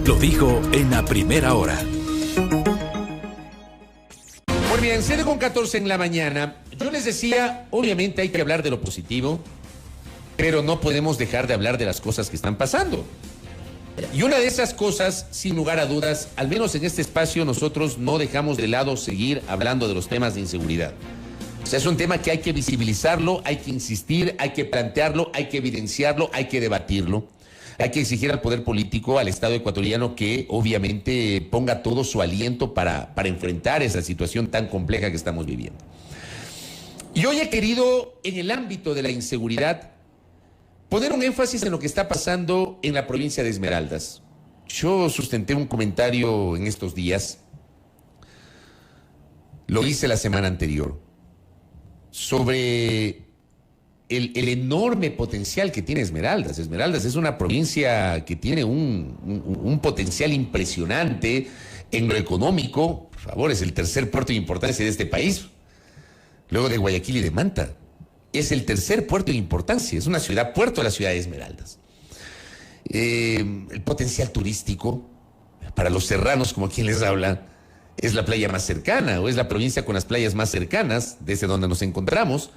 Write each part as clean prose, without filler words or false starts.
Lo dijo en la primera hora. Muy bien, 7:14 en la mañana. Yo les decía, obviamente hay que hablar de lo positivo, pero no podemos dejar de hablar de las cosas que están pasando. Y una de esas cosas, sin lugar a dudas, al menos en este espacio nosotros no dejamos de lado seguir hablando de los temas de inseguridad. O sea, es un tema que hay que visibilizarlo, hay que insistir, hay que plantearlo, hay que evidenciarlo, hay que debatirlo. Hay que exigir al poder político, al Estado ecuatoriano, que obviamente ponga todo su aliento para enfrentar esa situación tan compleja que estamos viviendo. Y hoy he querido, en el ámbito de la inseguridad, poner un énfasis en lo que está pasando en la provincia de Esmeraldas. Yo sustenté un comentario en estos días, lo hice la semana anterior, sobre el enorme potencial que tiene Esmeraldas. Esmeraldas es una provincia que tiene un potencial impresionante en lo económico. Por favor, es el tercer puerto de importancia de este país, luego de Guayaquil y de Manta. Es el tercer puerto de importancia, es una ciudad puerto de la ciudad de Esmeraldas. El potencial turístico, para los serranos, como quien les habla, es la playa más cercana, o es la provincia con las playas más cercanas desde donde nos encontramos.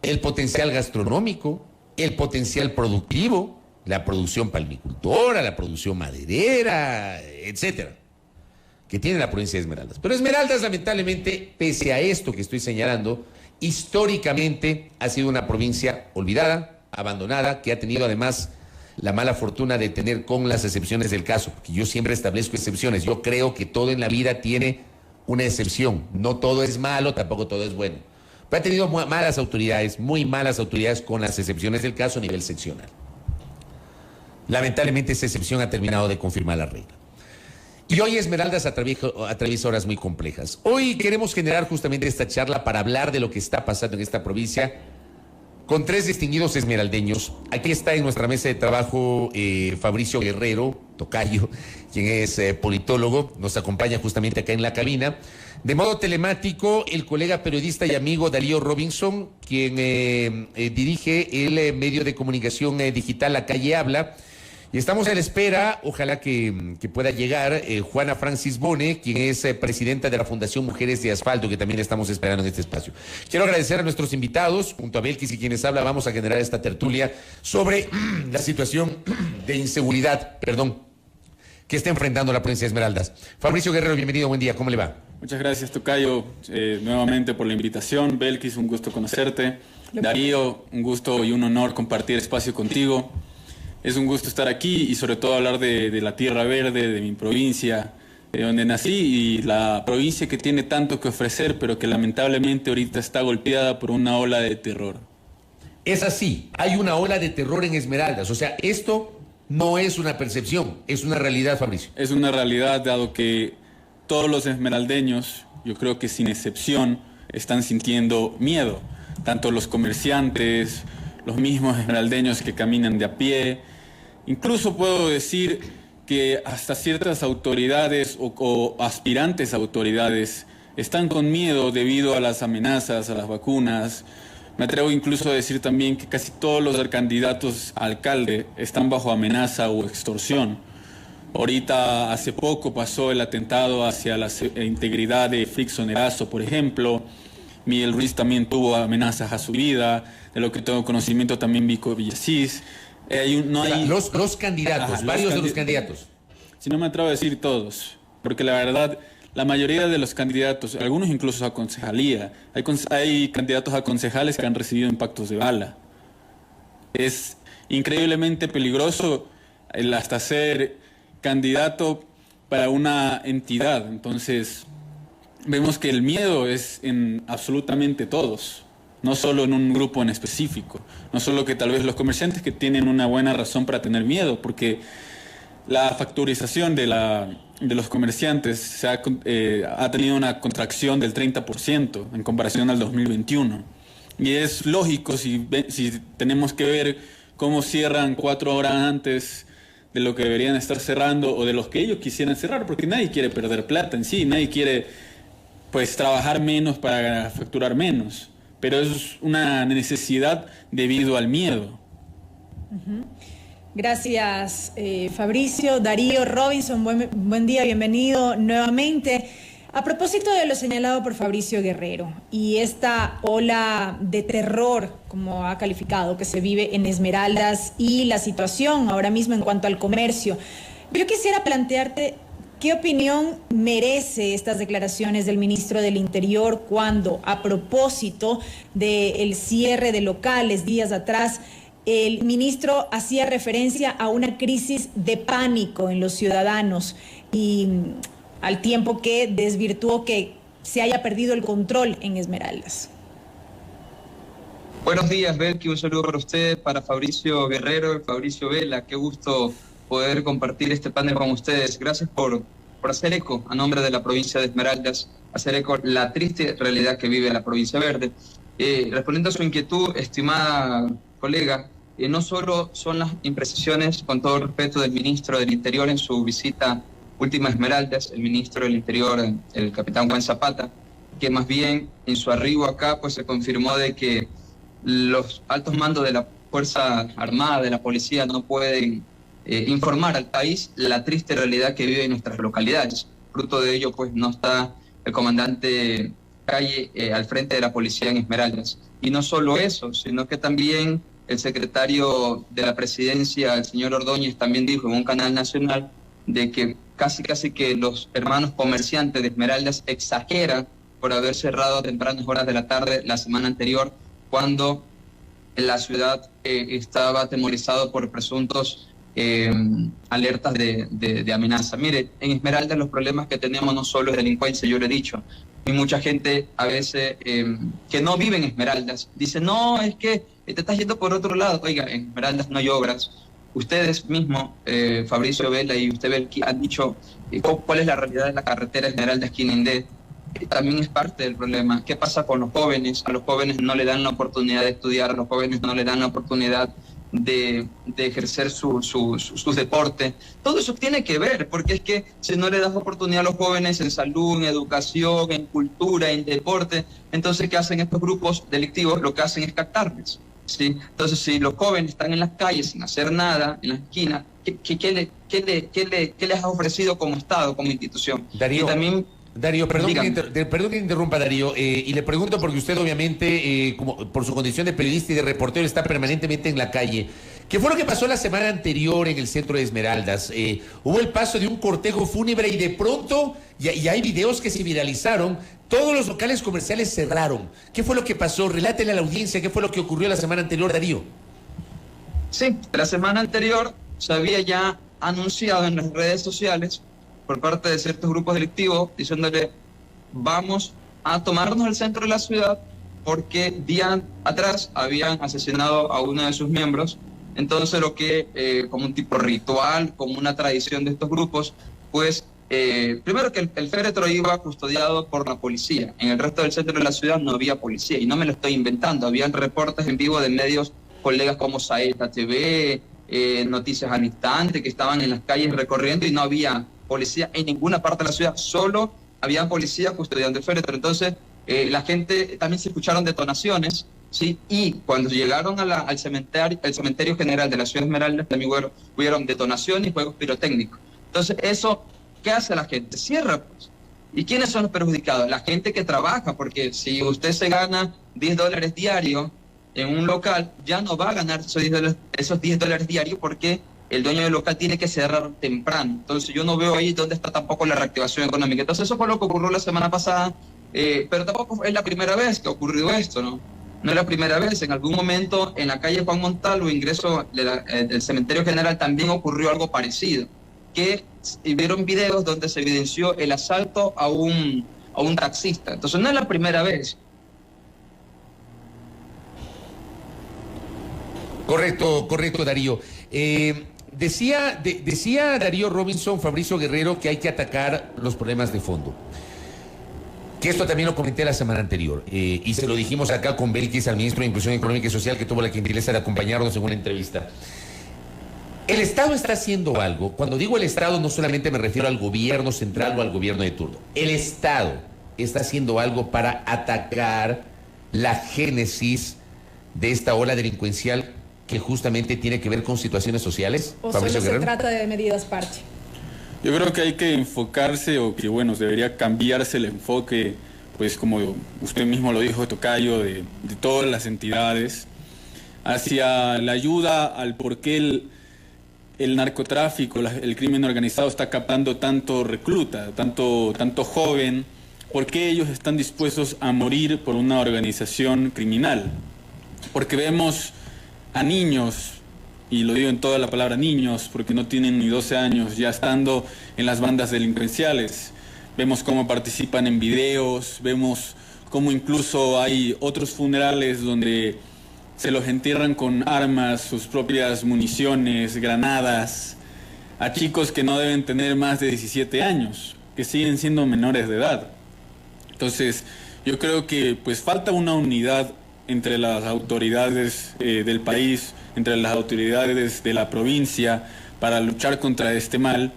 El potencial gastronómico, el potencial productivo, la producción palmicultora, la producción maderera, etcétera, que tiene la provincia de Esmeraldas. Pero Esmeraldas, lamentablemente, pese a esto que estoy señalando, históricamente ha sido una provincia olvidada, abandonada, que ha tenido además la mala fortuna de tener, con las excepciones del caso, porque yo siempre establezco excepciones. Yo creo que todo en la vida tiene una excepción. No todo es malo, tampoco todo es bueno. Pero ha tenido malas autoridades, muy malas autoridades, con las excepciones del caso a nivel seccional. Lamentablemente esa excepción ha terminado de confirmar la regla. Y hoy Esmeraldas atraviesa horas muy complejas. Hoy queremos generar justamente esta charla para hablar de lo que está pasando en esta provincia con tres distinguidos esmeraldeños. Aquí está en nuestra mesa de trabajo Fabricio Guerrero, tocayo, quien es politólogo, nos acompaña justamente acá en la cabina. De modo telemático, el colega periodista y amigo Darío Robinson, quien dirige el medio de comunicación digital La Calle Habla. Y estamos a la espera, ojalá que pueda llegar, Juana Francis Bone, quien es presidenta de la Fundación Mujeres de Asfalto, que también estamos esperando en este espacio. Quiero agradecer a nuestros invitados, junto a Belkis y quienes habla, vamos a generar esta tertulia sobre la situación de inseguridad, que está enfrentando la provincia de Esmeraldas. Fabricio Guerrero, bienvenido, buen día, ¿cómo le va? Muchas gracias, tocayo, nuevamente por la invitación. Belkis, un gusto conocerte. Darío, un gusto y un honor compartir espacio contigo. Es un gusto estar aquí y sobre todo hablar de la tierra verde, de mi provincia, de donde nací, y la provincia que tiene tanto que ofrecer, pero que lamentablemente ahorita está golpeada por una ola de terror. Es así, hay una ola de terror en Esmeraldas, o sea, esto no es una percepción, es una realidad, Fabricio. Es una realidad, dado que todos los esmeraldeños, yo creo que sin excepción, están sintiendo miedo, tanto los comerciantes, los mismos esmeraldeños que caminan de a pie. Incluso puedo decir que hasta ciertas autoridades o aspirantes a autoridades están con miedo debido a las amenazas, a las vacunas. Me atrevo incluso a decir también que casi todos los candidatos a alcalde están bajo amenaza o extorsión. Ahorita, hace poco, pasó el atentado hacia la integridad de Frickson Erazo, por ejemplo. Miguel Ruiz también tuvo amenazas a su vida. De lo que tengo conocimiento, también Vico Villasís. Los candidatos, varios de los candidatos. Si no me atrevo a decir todos, porque la verdad, la mayoría de los candidatos, algunos incluso a concejalía, hay candidatos a concejales que han recibido impactos de bala. Es increíblemente peligroso el hasta ser candidato para una entidad. Entonces, vemos que el miedo es en absolutamente todos, no solo en un grupo en específico, no solo que tal vez los comerciantes, que tienen una buena razón para tener miedo, porque la facturización de los comerciantes ha tenido una contracción del 30% en comparación al 2021. Y es lógico si tenemos que ver cómo cierran 4 horas antes de lo que deberían estar cerrando o de los que ellos quisieran cerrar, porque nadie quiere perder plata en sí, nadie quiere trabajar menos para facturar menos. Pero es una necesidad debido al miedo. Gracias, Fabricio. Darío, Robinson, buen día, bienvenido nuevamente. A propósito de lo señalado por Fabricio Guerrero y esta ola de terror, como ha calificado, que se vive en Esmeraldas y la situación ahora mismo en cuanto al comercio, yo quisiera plantearte qué opinión merece estas declaraciones del ministro del Interior cuando, a propósito del cierre de locales días atrás, el ministro hacía referencia a una crisis de pánico en los ciudadanos y al tiempo que desvirtuó que se haya perdido el control en Esmeraldas. Buenos días, Belki, un saludo para usted, para Fabricio Guerrero y Fabricio Vela. Qué gusto poder compartir este panel con ustedes. Gracias por hacer eco a nombre de la provincia de Esmeraldas, hacer eco la triste realidad que vive la provincia verde. Respondiendo a su inquietud, estimada colega, no solo son las imprecisiones, con todo respeto, del ministro del Interior en su visita última a Esmeraldas, el ministro del Interior, el capitán Juan Zapata, que más bien en su arribo acá pues se confirmó de que los altos mandos de la Fuerza Armada, de la policía, no pueden informar al país la triste realidad que vive en nuestras localidades. Fruto de ello pues no está el comandante Calle al frente de la policía en Esmeraldas. Y no solo eso, sino que también el secretario de la presidencia, el señor Ordóñez, también dijo en un canal nacional de que casi que los hermanos comerciantes de Esmeraldas exageran por haber cerrado a tempranas horas de la tarde la semana anterior, cuando la ciudad estaba atemorizado por presuntos alertas de amenaza. Mire, en Esmeraldas los problemas que tenemos no solo es delincuencia, yo lo he dicho. Hay mucha gente a veces que no vive en Esmeraldas. Dice, no, es que te estás yendo por otro lado. Oiga, en Esmeraldas no hay obras. Ustedes mismos, Fabricio Vela y usted Belki, han dicho cuál es la realidad de la carretera Esmeraldas-Quinindé. También es parte del problema. ¿Qué pasa con los jóvenes? A los jóvenes no le dan la oportunidad de estudiar, a los jóvenes no le dan la oportunidad de ejercer sus deportes. Todo eso tiene que ver, porque es que si no le das oportunidad a los jóvenes en salud, en educación, en cultura, en deporte, entonces ¿qué hacen estos grupos delictivos? Lo que hacen es captarles, ¿sí? Entonces, si los jóvenes están en las calles sin hacer nada, en la esquina, ¿qué les ha ofrecido como Estado, como institución? Darío, y también, perdón que interrumpa, Darío, y le pregunto porque usted obviamente, como por su condición de periodista y de reportero, está permanentemente en la calle. ¿Qué fue lo que pasó la semana anterior en el centro de Esmeraldas? Hubo el paso de un cortejo fúnebre y de pronto, y hay videos que se viralizaron, todos los locales comerciales cerraron. ¿Qué fue lo que pasó? Relátele a la audiencia qué fue lo que ocurrió la semana anterior, Darío. Sí, la semana anterior se había ya anunciado en las redes sociales por parte de ciertos grupos delictivos, diciéndole, vamos a tomarnos el centro de la ciudad porque días atrás habían asesinado a uno de sus miembros. Entonces lo que, como un tipo ritual, como una tradición de estos grupos, pues, primero que el féretro iba custodiado por la policía. En el resto del centro de la ciudad no había policía, y no me lo estoy inventando. Habían reportes en vivo de medios, colegas como Saeta TV, Noticias al Instante, que estaban en las calles recorriendo y no había policía en ninguna parte de la ciudad, solo había policía custodiando el féretro. Entonces la gente, también se escucharon detonaciones, ¿sí? Y cuando llegaron al cementerio general de la ciudad de Esmeraldas, también hubieron detonaciones y juegos pirotécnicos. Entonces eso, ¿qué hace la gente? Cierra, pues. ¿Y quiénes son los perjudicados? La gente que trabaja, porque si usted se gana $10 diarios en un local, ya no va a ganar esos $10 diarios, porque el dueño del local tiene que cerrar temprano. Entonces yo no veo ahí dónde está tampoco la reactivación económica. Entonces eso fue lo que ocurrió la semana pasada, pero tampoco es la primera vez que ha ocurrido esto, ¿no? No es la primera vez. En algún momento en la calle Juan Montalvo, ingreso del cementerio general, también ocurrió algo parecido, que vieron videos donde se evidenció el asalto a un taxista. Entonces no es la primera vez. Correcto, Darío. Decía Darío Robinson, Fabricio Guerrero, que hay que atacar los problemas de fondo. Que esto también lo comenté la semana anterior, y se lo dijimos acá con Belkis, al ministro de Inclusión Económica y Social, que tuvo la gentileza de acompañarnos en una entrevista. El Estado está haciendo algo. Cuando digo el Estado, no solamente me refiero al gobierno central o al gobierno de turno. El Estado está haciendo algo para atacar la génesis de esta ola delincuencial que justamente tiene que ver con situaciones sociales? ¿O solo se trata de medidas parche? Yo creo que hay que enfocarse, o que bueno, debería cambiarse el enfoque, pues como usted mismo lo dijo, tocayo, de todas las entidades, hacia la ayuda al por qué el narcotráfico, el crimen organizado está captando tanto recluta, tanto joven, por qué ellos están dispuestos a morir por una organización criminal. Porque vemos a niños, y lo digo en toda la palabra niños, porque no tienen ni 12 años, ya estando en las bandas delincuenciales. Vemos cómo participan en videos, vemos cómo incluso hay otros funerales donde se los entierran con armas, sus propias municiones, granadas, a chicos que no deben tener más de 17 años, que siguen siendo menores de edad. Entonces, yo creo que pues falta una unidad entre las autoridades del país, entre las autoridades de la provincia, para luchar contra este mal.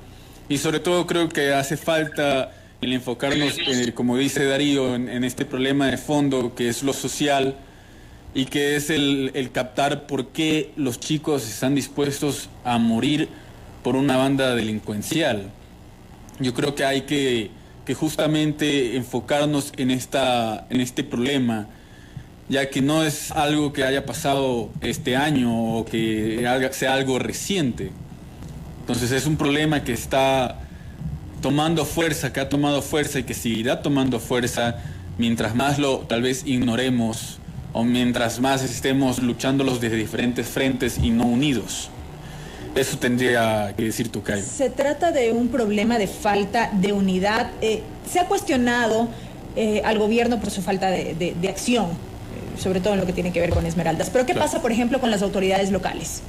Y sobre todo creo que hace falta el enfocarnos, como dice Darío, en este problema de fondo, que es lo social, y que es el captar por qué los chicos están dispuestos a morir por una banda delincuencial. Yo creo que hay que justamente enfocarnos en este problema, ya que no es algo que haya pasado este año o que sea algo reciente. Entonces es un problema que está tomando fuerza, que ha tomado fuerza y que seguirá tomando fuerza mientras más lo tal vez ignoremos o mientras más estemos luchándolos desde diferentes frentes y no unidos. Eso tendría que decir Tocayo. Se trata de un problema de falta de unidad. Se ha cuestionado al gobierno por su falta de acción, sobre todo en lo que tiene que ver con Esmeraldas. Pero ¿qué pasa, por ejemplo, con las autoridades locales?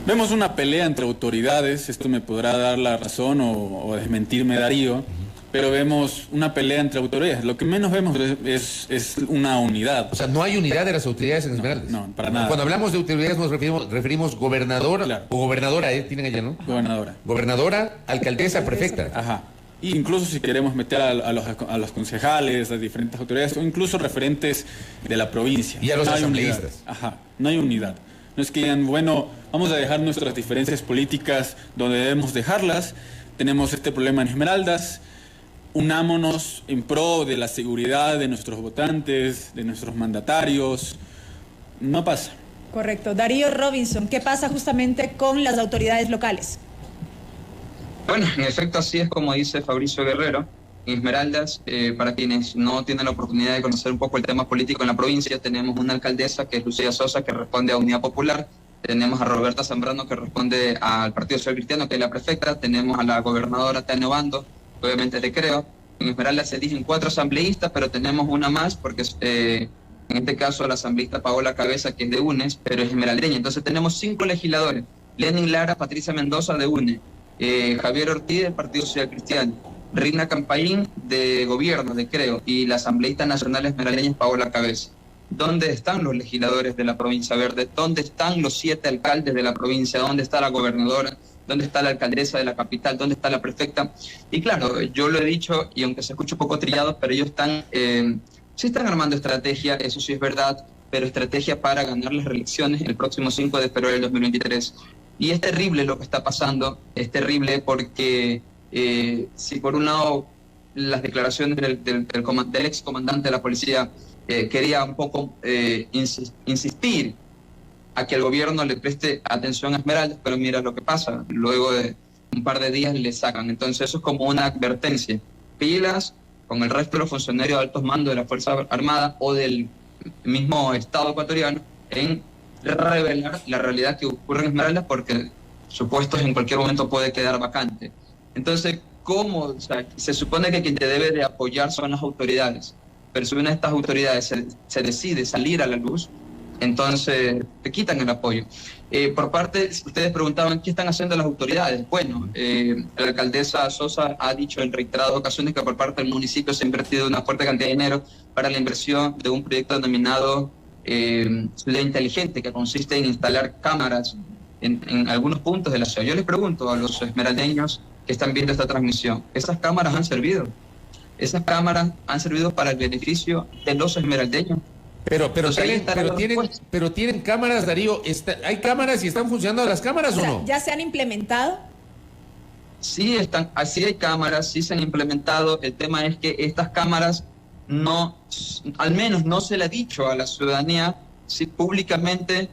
Vemos una pelea entre autoridades, esto me podrá dar la razón o desmentirme Darío, pero vemos una pelea entre autoridades. Lo que menos vemos es una unidad. O sea, no hay unidad de las autoridades en Esmeraldas. No, para nada. Cuando hablamos de autoridades nos referimos gobernador, claro, o gobernadora, tienen allá, ¿no? Gobernadora. Gobernadora, alcaldesa, prefecta. Ajá. Y incluso si queremos meter a los concejales, a diferentes autoridades, o incluso referentes de la provincia. Y a los asambleístas. Unidad. Ajá, no hay unidad. No es que digan, bueno, vamos a dejar nuestras diferencias políticas donde debemos dejarlas. Tenemos este problema en Esmeraldas. Unámonos en pro de la seguridad de nuestros votantes, de nuestros mandatarios. No pasa. Correcto. Darío Robinson, ¿qué pasa justamente con las autoridades locales? Bueno, en efecto así es como dice Fabricio Guerrero. En Esmeraldas, para quienes no tienen la oportunidad de conocer un poco el tema político en la provincia, tenemos una alcaldesa que es Lucía Sosa, que responde a Unidad Popular. Tenemos a Roberta Zambrano, que responde al Partido Social Cristiano, que es la prefecta. Tenemos a la gobernadora Tania Obando, obviamente le creo. En Esmeraldas se eligen 4 asambleístas, pero tenemos una más, porque en este caso la asambleísta Paola Cabeza, que es de UNES, pero es esmeraldeña. Entonces tenemos 5 legisladores: Lenin Lara, Patricia Mendoza de UNE, Javier Ortiz del Partido Social Cristiano, Rina Campaín de Gobierno, de Creo, y la asambleísta nacional esmeraldeña Paola Cabeza. ¿Dónde están los legisladores de la provincia verde? ¿Dónde están los 7 alcaldes de la provincia? ¿Dónde está la gobernadora? ¿Dónde está la alcaldesa de la capital? ¿Dónde está la prefecta? Y claro, yo lo he dicho, y aunque se escuche un poco trillado, pero ellos sí están armando estrategia, eso sí es verdad, pero estrategia para ganar las reelecciones el próximo 5 de febrero del 2023. Y es terrible lo que está pasando, es terrible porque si por un lado las declaraciones del ex comandante de la policía quería un poco insistir a que el gobierno le preste atención a Esmeraldas, pero mira lo que pasa, luego de un par de días le sacan. Entonces eso es como una advertencia: pilas con el resto de los funcionarios de altos mandos de la Fuerza Armada o del mismo Estado ecuatoriano en revelar la realidad que ocurre en Esmeraldas, porque su puesto en cualquier momento puede quedar vacante. Entonces, ¿cómo? O sea, se supone que quien te debe de apoyar son las autoridades, pero si una de estas autoridades se decide salir a la luz, entonces te quitan el apoyo. Por parte, ustedes preguntaban, ¿qué están haciendo las autoridades? Bueno, la alcaldesa Sosa ha dicho en reiteradas ocasiones que por parte del municipio se ha invertido una fuerte cantidad de dinero para la inversión de un proyecto denominado Ciudad Inteligente, que consiste en instalar cámaras en algunos puntos de la ciudad. Yo les pregunto a los esmeraldeños que están viendo esta transmisión, ¿esas cámaras han servido? Esas cámaras han servido para el beneficio de los esmeraldeños. Entonces, ahí está la respuesta. pero tienen cámaras, Darío. ¿Hay cámaras y están funcionando las cámaras o no? ¿Ya se han implementado? Sí, así hay cámaras, sí se han implementado. El tema es que estas cámaras no, al menos no se le ha dicho a la ciudadanía si públicamente,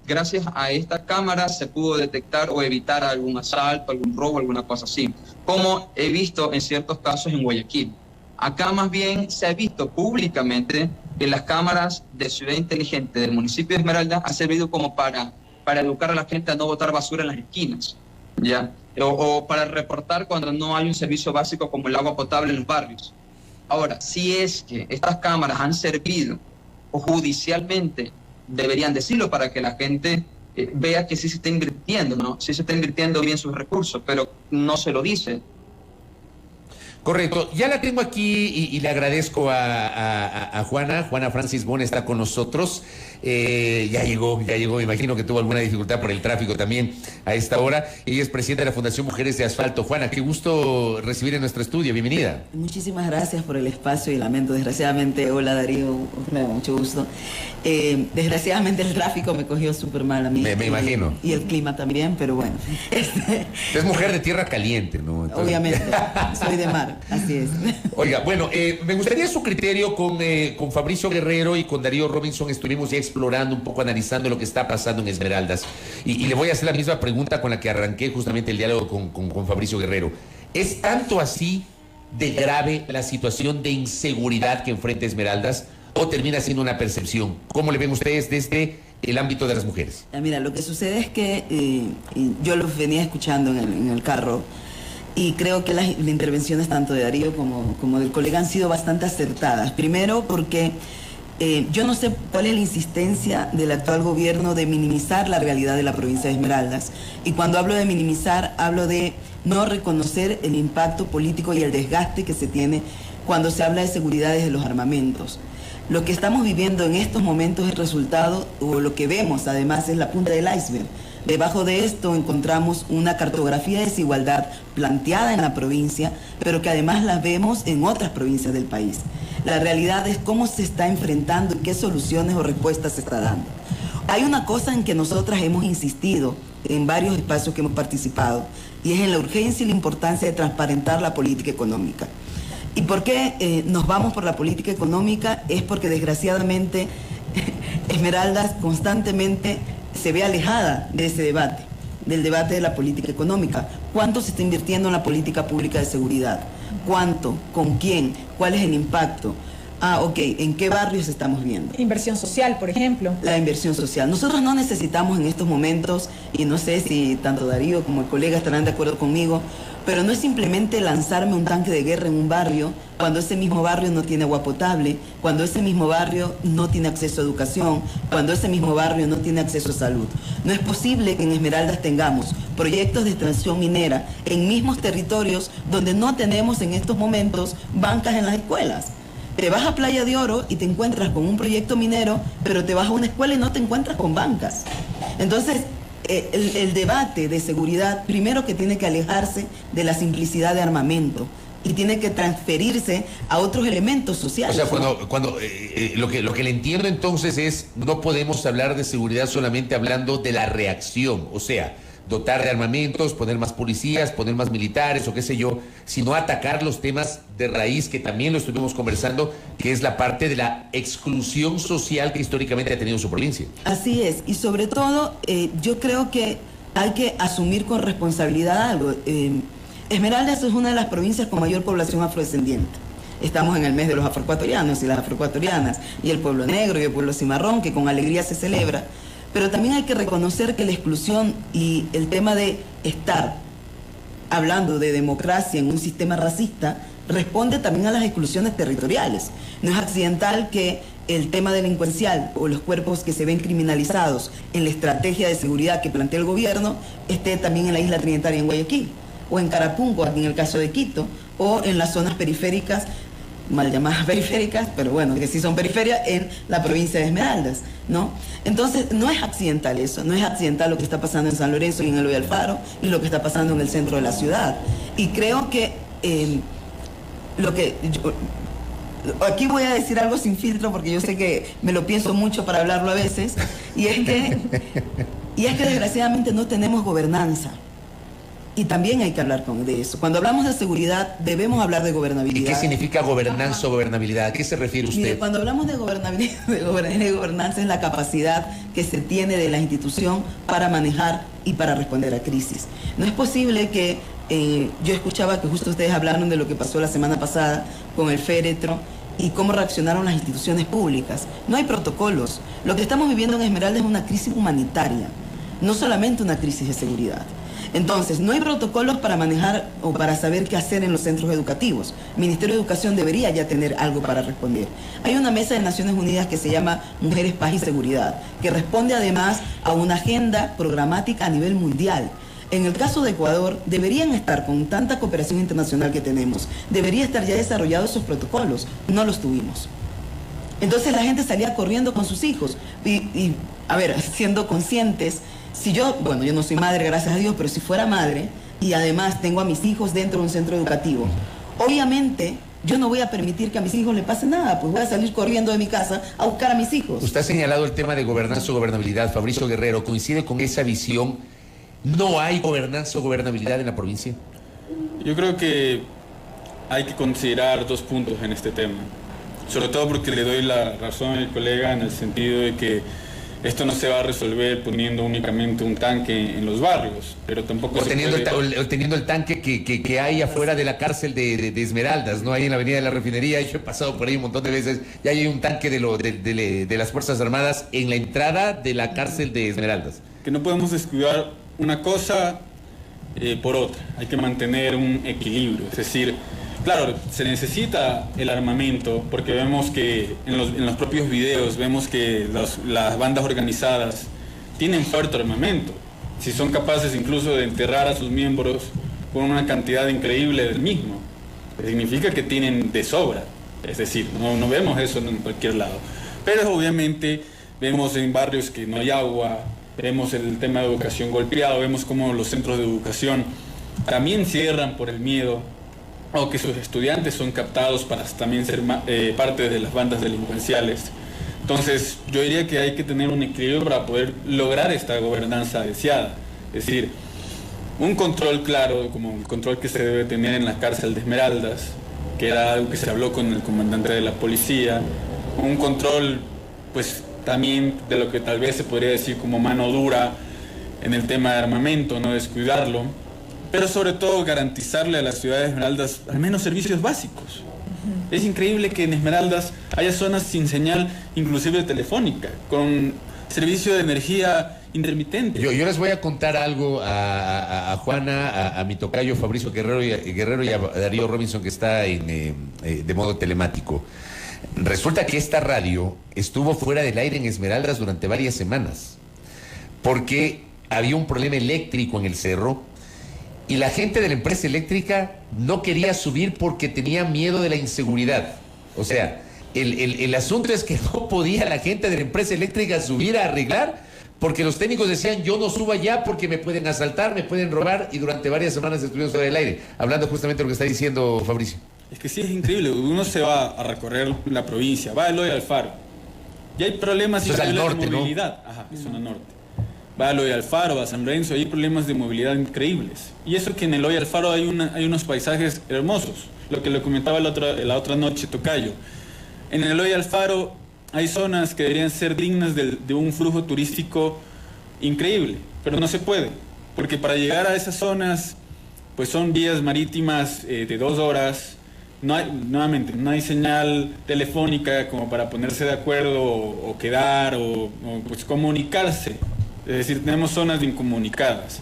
gracias a estas cámaras se pudo detectar o evitar algún asalto, algún robo, alguna cosa así, como he visto en ciertos casos en Guayaquil. Acá más bien se ha visto públicamente que las cámaras de Ciudad Inteligente del municipio de Esmeraldas ha servido como para educar a la gente a no botar basura en las esquinas, ¿ya? O para reportar cuando no hay un servicio básico como el agua potable en los barrios. Ahora, si es que estas cámaras han servido o judicialmente, deberían decirlo para que la gente vea que sí se está invirtiendo, ¿no? Sí se está invirtiendo bien sus recursos, pero no se lo dice. Correcto, ya la tengo aquí y le agradezco a Juana Francis Bon está con nosotros, ya llegó, me imagino que tuvo alguna dificultad por el tráfico también a esta hora. Ella es presidenta de la Fundación Mujeres de Asfalto. Juana, qué gusto recibir en nuestro estudio, bienvenida. Muchísimas gracias por el espacio y lamento, desgraciadamente, hola Darío, me da mucho gusto. Desgraciadamente el tráfico me cogió súper mal a mí. Me imagino. Y el clima también, pero bueno. Es mujer de tierra caliente, ¿no? Entonces... Obviamente, soy de mar. Así es. Oiga, bueno, me gustaría su criterio con Fabricio Guerrero y con Darío Robinson. Estuvimos ya explorando un poco, analizando lo que está pasando en Esmeraldas. Y le voy a hacer la misma pregunta con la que arranqué justamente el diálogo con Fabricio Guerrero. ¿Es tanto así de grave la situación de inseguridad que enfrenta Esmeraldas o termina siendo una percepción? ¿Cómo le ven ustedes desde el ámbito de las mujeres? Mira, lo que sucede es que yo los venía escuchando en el carro. Y creo que las intervenciones tanto de Darío como del colega han sido bastante acertadas. Primero porque yo no sé cuál es la insistencia del actual gobierno de minimizar la realidad de la provincia de Esmeraldas. Y cuando hablo de minimizar, hablo de no reconocer el impacto político y el desgaste que se tiene cuando se habla de seguridad desde los armamentos. Lo que estamos viviendo en estos momentos es resultado, o lo que vemos además es la punta del iceberg. Debajo de esto encontramos una cartografía de desigualdad planteada en la provincia, pero que además la vemos en otras provincias del país. La realidad es cómo se está enfrentando y qué soluciones o respuestas se está dando. Hay una cosa en que nosotras hemos insistido en varios espacios que hemos participado, y es en la urgencia y la importancia de transparentar la política económica. ¿Y por qué nos vamos por la política económica? Es porque desgraciadamente Esmeraldas constantemente se ve alejada de ese debate, del debate de la política económica. ¿Cuánto se está invirtiendo en la política pública de seguridad? ¿Cuánto? ¿Con quién? ¿Cuál es el impacto? ¿En qué barrios estamos viendo? Inversión social, por ejemplo. La inversión social. Nosotros no necesitamos en estos momentos, y no sé si tanto Darío como el colega estarán de acuerdo conmigo, pero no es simplemente lanzarme un tanque de guerra en un barrio cuando ese mismo barrio no tiene agua potable, cuando ese mismo barrio no tiene acceso a educación, cuando ese mismo barrio no tiene acceso a salud. No es posible que en Esmeraldas tengamos proyectos de extracción minera en mismos territorios donde no tenemos en estos momentos bancas en las escuelas. Te vas a Playa de Oro y te encuentras con un proyecto minero, pero te vas a una escuela y no te encuentras con bancas. Entonces, el debate de seguridad, primero que tiene que alejarse de la simplicidad de armamento y tiene que transferirse a otros elementos sociales. O sea, lo que le entiendo entonces es, no podemos hablar de seguridad solamente hablando de la reacción, o sea, dotar de armamentos, poner más policías, poner más militares o qué sé yo, sino atacar los temas de raíz que también lo estuvimos conversando, que es la parte de la exclusión social que históricamente ha tenido su provincia. Así es, y sobre todo yo creo que hay que asumir con responsabilidad algo. Esmeraldas es una de las provincias con mayor población afrodescendiente. Estamos en el mes de los afroecuatorianos y las afroecuatorianas, y el pueblo negro y el pueblo cimarrón, que con alegría se celebra. Pero también hay que reconocer que la exclusión y el tema de estar hablando de democracia en un sistema racista responde también a las exclusiones territoriales. No es accidental que el tema delincuencial o los cuerpos que se ven criminalizados en la estrategia de seguridad que plantea el gobierno esté también en la isla Trinitaria en Guayaquil, o en Carapungo, aquí en el caso de Quito, o en las zonas periféricas, mal llamadas periféricas, pero bueno, que sí son periferias, en la provincia de Esmeraldas, ¿no? Entonces, no es accidental eso, no es accidental lo que está pasando en San Lorenzo y en el Valle Alfaro, y lo que está pasando en el centro de la ciudad. Y creo que aquí voy a decir algo sin filtro porque yo sé que me lo pienso mucho para hablarlo a veces, y es que desgraciadamente no tenemos gobernanza. Y también hay que hablar de eso. Cuando hablamos de seguridad, debemos hablar de gobernabilidad. ¿Y qué significa gobernanza o gobernabilidad? ¿A qué se refiere usted? Mire, cuando hablamos de gobernabilidad, de gobernanza, es la capacidad que se tiene de la institución para manejar y para responder a crisis. No es posible que, yo escuchaba que justo ustedes hablaron de lo que pasó la semana pasada con el féretro y cómo reaccionaron las instituciones públicas. No hay protocolos. Lo que estamos viviendo en Esmeralda es una crisis humanitaria, no solamente una crisis de seguridad. Entonces, no hay protocolos para manejar o para saber qué hacer en los centros educativos. El Ministerio de Educación debería ya tener algo para responder. Hay una mesa de Naciones Unidas que se llama Mujeres, Paz y Seguridad, que responde además a una agenda programática a nivel mundial. En el caso de Ecuador, deberían estar, con tanta cooperación internacional que tenemos, debería estar ya desarrollados esos protocolos. No los tuvimos. Entonces la gente salía corriendo con sus hijos y a ver, siendo conscientes. Si yo no soy madre, gracias a Dios, pero si fuera madre y además tengo a mis hijos dentro de un centro educativo, obviamente yo no voy a permitir que a mis hijos les pase nada, pues voy a salir corriendo de mi casa a buscar a mis hijos. Usted ha señalado el tema de gobernanza o gobernabilidad, Fabricio Guerrero, ¿coincide con esa visión? ¿No hay gobernanza o gobernabilidad en la provincia? Yo creo que hay que considerar dos puntos en este tema, sobre todo porque le doy la razón al colega en el sentido de que esto no se va a resolver poniendo únicamente un tanque en los barrios, pero tampoco teniendo el tanque que hay afuera de la cárcel de Esmeraldas, ¿no? Ahí en la avenida de la Refinería, yo he pasado por ahí un montón de veces, ya hay un tanque de las Fuerzas Armadas en la entrada de la cárcel de Esmeraldas. Que no podemos descuidar una cosa por otra, hay que mantener un equilibrio, es decir, claro, se necesita el armamento porque vemos que en los propios videos vemos que las bandas organizadas tienen fuerte armamento. Si son capaces incluso de enterrar a sus miembros con una cantidad increíble del mismo, significa que tienen de sobra. Es decir, no vemos eso en cualquier lado. Pero obviamente vemos en barrios que no hay agua, vemos el tema de educación golpeado, vemos cómo los centros de educación también cierran por el miedo, o que sus estudiantes son captados para también ser parte de las bandas delincuenciales. Entonces, yo diría que hay que tener un equilibrio para poder lograr esta gobernanza deseada. Es decir, un control claro, como el control que se debe tener en la cárcel de Esmeraldas, que era algo que se habló con el comandante de la policía, un control, pues, también de lo que tal vez se podría decir como mano dura en el tema de armamento, no descuidarlo, pero sobre todo garantizarle a la ciudad de Esmeraldas al menos servicios básicos. Es increíble que en Esmeraldas haya zonas sin señal, inclusive telefónica, con servicio de energía intermitente. Yo les voy a contar algo a Juana, a mi tocayo Fabricio Guerrero y a Darío Robinson, que está de modo telemático. Resulta que esta radio estuvo fuera del aire en Esmeraldas durante varias semanas, porque había un problema eléctrico en el cerro, y la gente de la empresa eléctrica no quería subir porque tenía miedo de la inseguridad. O sea, el asunto es que no podía la gente de la empresa eléctrica subir a arreglar porque los técnicos decían, yo no subo allá porque me pueden asaltar, me pueden robar, y durante varias semanas estuvimos fuera del aire, hablando justamente de lo que está diciendo Fabricio. Es que sí, es increíble. Uno se va a recorrer la provincia, va a Eloy Alfaro, y hay problemas de movilidad. ¿No? Ajá, es zona norte. Va a Eloy Alfaro, a San Lorenzo, hay problemas de movilidad increíbles. Y eso que en Eloy Alfaro hay unos paisajes hermosos, lo que le comentaba la otra noche Tocayo. En Eloy Alfaro hay zonas que deberían ser dignas de un flujo turístico increíble, pero no se puede, porque para llegar a esas zonas, pues son vías marítimas de 2 horas, no hay señal telefónica como para ponerse de acuerdo o quedar o pues comunicarse. Es decir, tenemos zonas incomunicadas,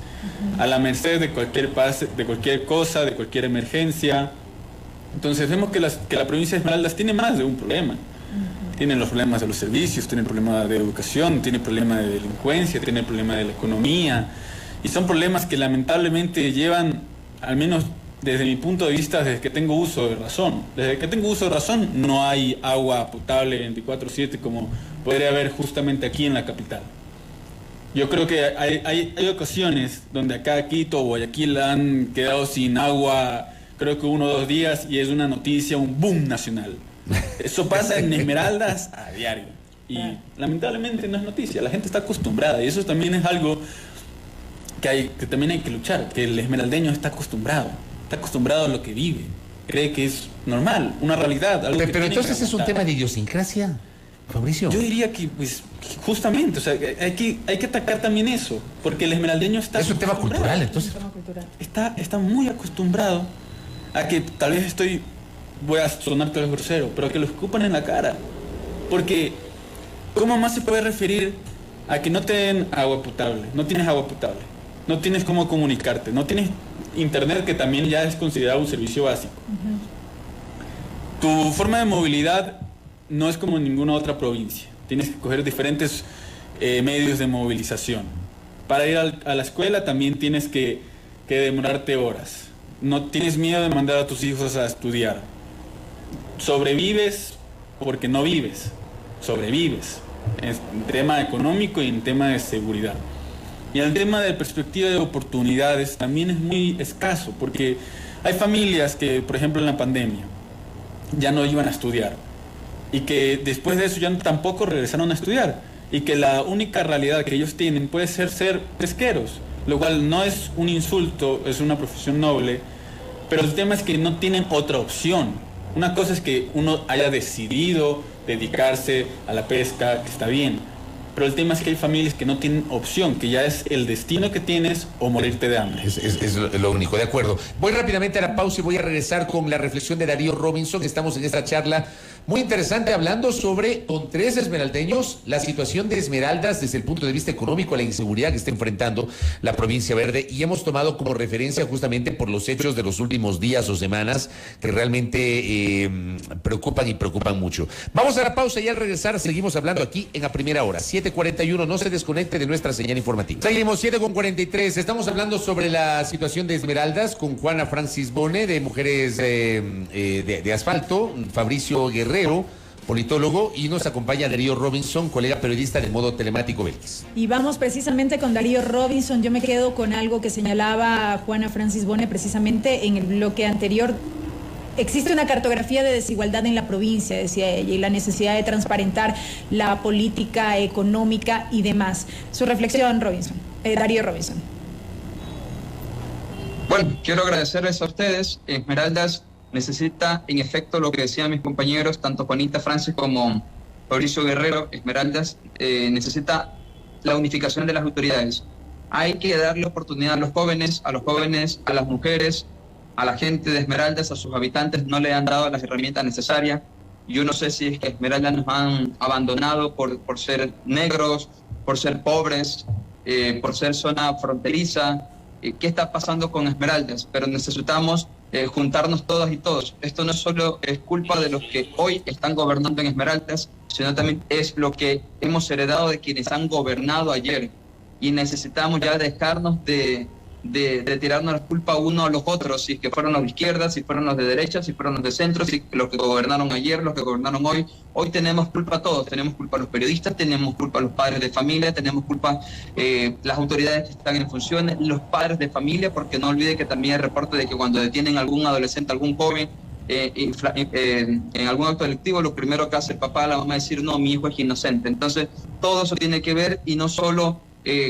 a la merced de cualquier cosa, de cualquier emergencia. Entonces vemos que la provincia de Esmeraldas tiene más de un problema. Tiene los problemas de los servicios, tiene problemas de educación, tiene problemas de delincuencia, tiene problemas de la economía. Y son problemas que lamentablemente llevan, al menos desde mi punto de vista, desde que tengo uso de razón. Desde que tengo uso de razón no hay agua potable 24/7 como podría haber justamente aquí en la capital. Yo creo que hay ocasiones donde acá Quito o Guayaquil han quedado sin agua, creo que 1 o 2 días, y es una noticia, un boom nacional. Eso pasa en Esmeraldas a diario. Y lamentablemente no es noticia, la gente está acostumbrada. Y eso también es algo que también hay que luchar, que el esmeraldeño está acostumbrado a lo que vive. Cree que es normal, una realidad. Algo Pero entonces es un tema de idiosincrasia, Fabricio. Yo diría que, pues, justamente, o sea, hay que atacar también eso, porque el esmeraldeño está... Es un tema cultural, entonces. Está muy acostumbrado a que tal vez voy a sonar tal vez grosero, pero que lo escupan en la cara. Porque, ¿cómo más se puede referir a que no te den agua potable? No tienes agua potable, no tienes cómo comunicarte, no tienes internet, que también ya es considerado un servicio básico. Tu forma de movilidad no es como en ninguna otra provincia. Tienes que coger diferentes medios de movilización. Para ir a la escuela también tienes que demorarte horas. No tienes miedo de mandar a tus hijos a estudiar. Sobrevives porque no vives. Sobrevives. En tema económico y en tema de seguridad. Y el tema de perspectiva de oportunidades también es muy escaso, porque hay familias que, por ejemplo, en la pandemia ya no iban a estudiar y que después de eso ya tampoco regresaron a estudiar, y que la única realidad que ellos tienen puede ser pesqueros, lo cual no es un insulto, es una profesión noble, pero el tema es que no tienen otra opción. Una cosa es que uno haya decidido dedicarse a la pesca, que está bien, pero el tema es que hay familias que no tienen opción, que ya es el destino que tienes o morirte de hambre. Es lo único, de acuerdo. Voy rápidamente a la pausa y voy a regresar con la reflexión de Darío Robinson. Estamos en esta charla muy interesante hablando sobre, con 3 esmeraldeños, la situación de Esmeraldas desde el punto de vista económico, la inseguridad que está enfrentando la provincia verde, y hemos tomado como referencia justamente por los hechos de los últimos días o semanas que realmente preocupan y preocupan mucho. Vamos a la pausa y al regresar seguimos hablando aquí en A Primera Hora, 7:41, no se desconecte de nuestra señal informativa. Seguimos 7:43, estamos hablando sobre la situación de Esmeraldas con Juana Francis Bone de Mujeres de Asfalto, Fabricio Guerrero, politólogo, y nos acompaña Darío Robinson, colega periodista de Modo Telemático Belkis. Y vamos precisamente con Darío Robinson. Yo me quedo con algo que señalaba Juana Francis Bone precisamente en el bloque anterior. Existe una cartografía de desigualdad en la provincia, decía ella, y la necesidad de transparentar la política económica y demás. Su reflexión, Darío Robinson. Bueno, quiero agradecerles a ustedes. Esmeraldas necesita, en efecto, lo que decían mis compañeros, tanto Juanita Francis como Fabricio Guerrero. Esmeraldas necesita la unificación de las autoridades. Hay que darle oportunidad a los jóvenes, a las mujeres, a la gente de Esmeraldas, a sus habitantes. No le han dado las herramientas necesarias. Yo no sé si es que Esmeraldas nos han abandonado por ser negros, por ser pobres, por ser zona fronteriza. ¿Qué está pasando con Esmeraldas? Pero necesitamos juntarnos todas y todos. Esto no solo es culpa de los que hoy están gobernando en Esmeraldas, sino también es lo que hemos heredado de quienes han gobernado ayer. Y necesitamos ya dejarnos de tirarnos la culpa uno a los otros, si es que fueron los de izquierda, si fueron los de derecha, si fueron los de centro, si los que gobernaron ayer, los que gobernaron hoy. Hoy tenemos culpa todos, tenemos culpa a los periodistas, tenemos culpa a los padres de familia, tenemos culpa las autoridades que están en funciones, los padres de familia, porque no olvide que también hay reporte de que cuando detienen a algún adolescente, algún joven, en algún acto delictivo, lo primero que hace el papá, la mamá, es decir, no, mi hijo es inocente. Entonces, todo eso tiene que ver, y no solo,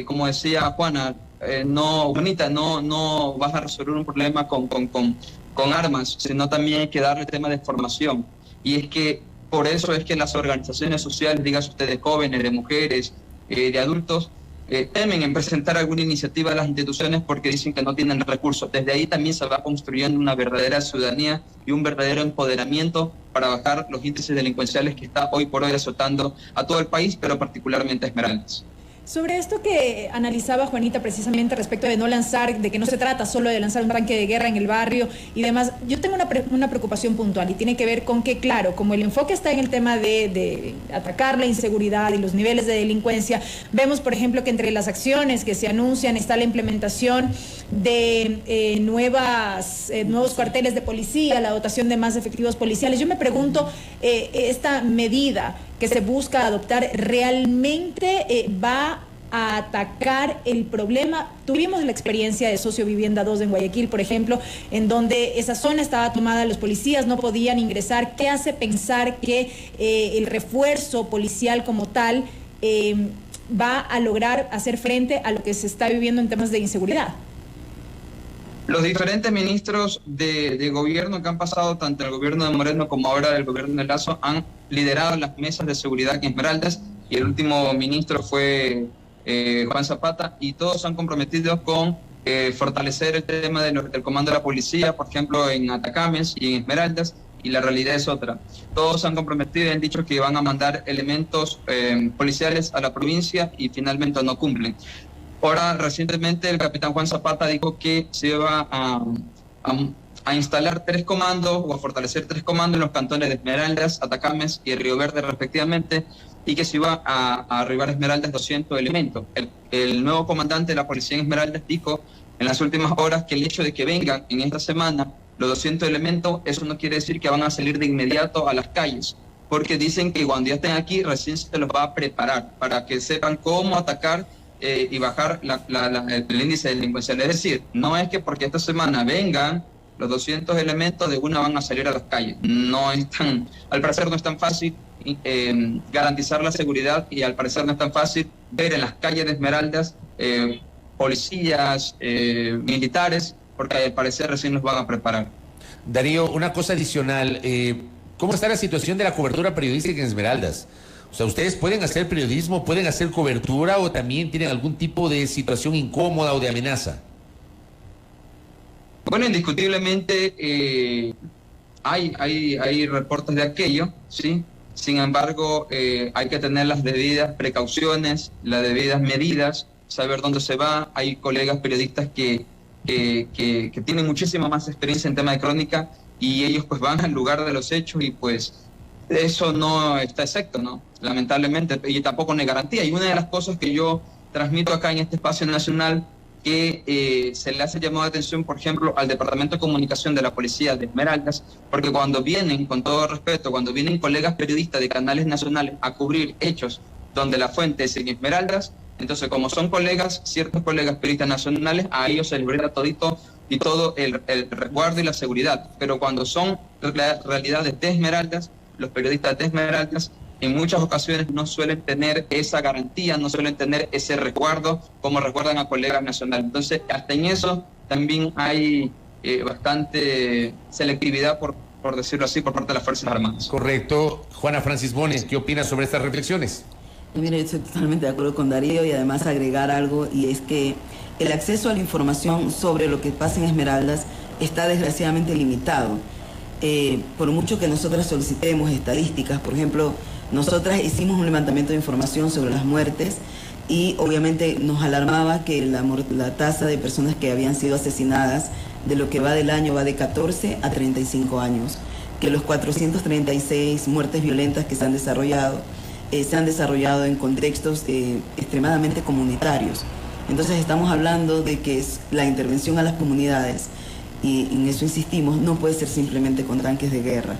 como decía Juana, Juanita, no vas a resolver un problema con armas, sino también hay que darle tema de formación. Y es que por eso es que las organizaciones sociales, dígase ustedes, jóvenes, de mujeres, de adultos, temen en presentar alguna iniciativa a las instituciones porque dicen que no tienen recursos. Desde ahí también se va construyendo una verdadera ciudadanía y un verdadero empoderamiento para bajar los índices delincuenciales que está hoy por hoy azotando a todo el país, pero particularmente a Esmeraldas. Sobre esto que analizaba Juanita precisamente respecto de no lanzar, de que no se trata solo de lanzar un tanque de guerra en el barrio y demás, yo tengo una preocupación puntual y tiene que ver con que, claro, como el enfoque está en el tema de atacar la inseguridad y los niveles de delincuencia, vemos, por ejemplo, que entre las acciones que se anuncian está la implementación de nuevos cuarteles de policía, la dotación de más efectivos policiales. Yo me pregunto, esta medida que se busca adoptar realmente va a atacar el problema. Tuvimos la experiencia de Sociovivienda 2 en Guayaquil, por ejemplo, en donde esa zona estaba tomada, los policías no podían ingresar. ¿Qué hace pensar que el refuerzo policial como tal va a lograr hacer frente a lo que se está viviendo en temas de inseguridad? Los diferentes ministros de gobierno que han pasado, tanto el gobierno de Moreno como ahora el gobierno de Lasso, han liderado las mesas de seguridad en Esmeraldas, y el último ministro fue Juan Zapata, y todos se han comprometido con fortalecer el tema del comando de la policía, por ejemplo, en Atacames y en Esmeraldas, y la realidad es otra. Todos se han comprometido y han dicho que van a mandar elementos policiales a la provincia y finalmente no cumplen. Ahora, recientemente, el capitán Juan Zapata dijo que se iba a instalar 3 comandos o a fortalecer 3 comandos en los cantones de Esmeraldas, Atacames y Río Verde, respectivamente, y que se iba a arribar a Esmeraldas 200 elementos. El nuevo comandante de la policía en Esmeraldas dijo en las últimas horas que el hecho de que vengan en esta semana los 200 elementos, eso no quiere decir que van a salir de inmediato a las calles, porque dicen que cuando ya estén aquí recién se los va a preparar para que sepan cómo atacar y bajar el índice de delincuencia. Es decir, no es que porque esta semana vengan los 200 elementos de una van a salir a las calles. No es tan, al parecer no es tan fácil garantizar la seguridad, y al parecer no es tan fácil ver en las calles de Esmeraldas policías, militares, porque al parecer recién los van a preparar. Darío, una cosa adicional, ¿cómo está la situación de la cobertura periodística en Esmeraldas? O sea, ¿ustedes pueden hacer periodismo, pueden hacer cobertura, o también tienen algún tipo de situación incómoda o de amenaza? Bueno, indiscutiblemente hay reportes de aquello, ¿sí? Sin embargo, hay que tener las debidas precauciones, las debidas medidas, saber dónde se va. Hay colegas periodistas que tienen muchísima más experiencia en tema de crónica, y ellos pues van al lugar de los hechos, y pues eso no está exacto, ¿no? Lamentablemente, y tampoco no hay garantía. Y una de las cosas que yo transmito acá en este espacio nacional, que se le hace llamado de atención, por ejemplo, al Departamento de Comunicación de la Policía de Esmeraldas, porque cuando vienen, con todo respeto, cuando vienen colegas periodistas de canales nacionales a cubrir hechos donde la fuente es en Esmeraldas, entonces como son colegas, ciertos colegas periodistas nacionales, a ellos se les brinda todito y todo el resguardo y la seguridad. Pero cuando son realidades de Esmeraldas, los periodistas de Esmeraldas en muchas ocasiones no suelen tener esa garantía, no suelen tener ese resguardo como recuerdan a colegas nacionales. Entonces, hasta en eso también hay bastante selectividad, por decirlo así, por parte de las Fuerzas Armadas. Correcto. Juana Francis Bones, ¿qué opinas sobre estas reflexiones? Mire, yo estoy totalmente de acuerdo con Darío, y además agregar algo, y es que el acceso a la información sobre lo que pasa en Esmeraldas está desgraciadamente limitado. Por mucho que nosotras solicitemos estadísticas, por ejemplo, nosotras hicimos un levantamiento de información sobre las muertes, y obviamente nos alarmaba que la tasa de personas que habían sido asesinadas de lo que va del año va de 14 a 35 años, que los 436 muertes violentas que se han desarrollado en contextos extremadamente comunitarios. Entonces estamos hablando de que la intervención a las comunidades, y en eso insistimos, no puede ser simplemente con tanques de guerra.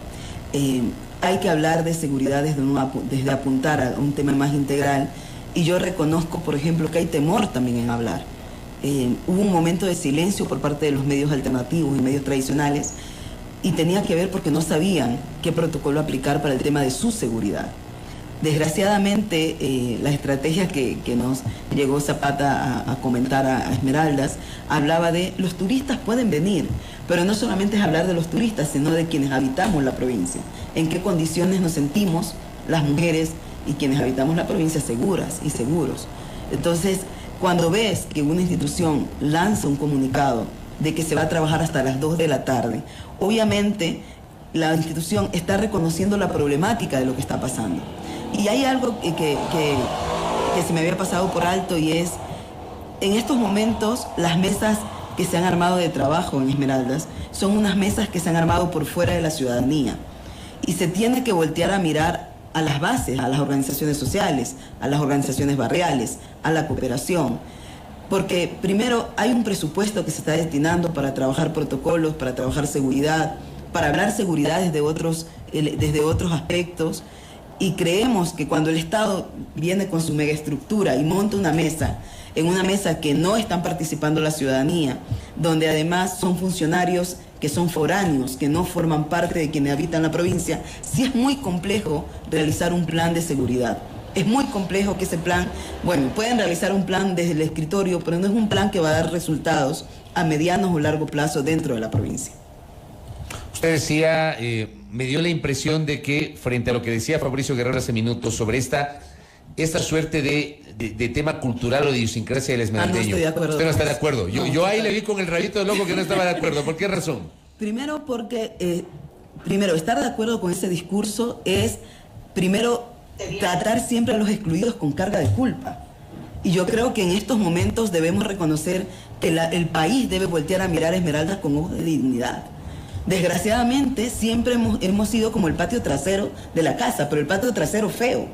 Hay que hablar de seguridad desde apuntar a un tema más integral, y yo reconozco, por ejemplo, que hay temor también en hablar. Hubo un momento de silencio por parte de los medios alternativos y medios tradicionales, y tenía que ver porque no sabían qué protocolo aplicar para el tema de su seguridad. Desgraciadamente, la estrategia que nos llegó Zapata a comentar a Esmeraldas hablaba de los turistas pueden venir, pero no solamente es hablar de los turistas, sino de quienes habitamos la provincia, en qué condiciones nos sentimos las mujeres y quienes habitamos la provincia seguras y seguros. Entonces, cuando ves que una institución lanza un comunicado de que se va a trabajar hasta las 2 de la tarde, obviamente la institución está reconociendo la problemática de lo que está pasando. Y hay algo que se me había pasado por alto, y es, en estos momentos, las mesas que se han armado de trabajo en Esmeraldas son unas mesas que se han armado por fuera de la ciudadanía. Y se tiene que voltear a mirar a las bases, a las organizaciones sociales, a las organizaciones barriales, a la cooperación. Porque primero hay un presupuesto que se está destinando para trabajar protocolos, para trabajar seguridad, para hablar seguridad desde otros aspectos. Y creemos que cuando el Estado viene con su megaestructura y monta una mesa, en una mesa que no están participando la ciudadanía, donde además son funcionarios que son foráneos, que no forman parte de quienes habitan la provincia, sí es muy complejo realizar un plan de seguridad. Es muy complejo que ese plan, bueno, pueden realizar un plan desde el escritorio, pero no es un plan que va a dar resultados a mediano o largo plazo dentro de la provincia. Usted decía, me dio la impresión de que frente a lo que decía Fabricio Guerrero hace minutos sobre esta suerte de tema cultural o de idiosincrasia del esmeraldeño. No estoy de acuerdo. Usted no está de acuerdo. Yo ahí le vi con el rabito de loco que no estaba de acuerdo. ¿Por qué razón? Primero porque, estar de acuerdo con ese discurso es, primero, tratar siempre a los excluidos con carga de culpa. Y yo creo que en estos momentos debemos reconocer que el país debe voltear a mirar a Esmeraldas con ojos de dignidad. Desgraciadamente, siempre hemos sido como el patio trasero de la casa, pero el patio trasero feo.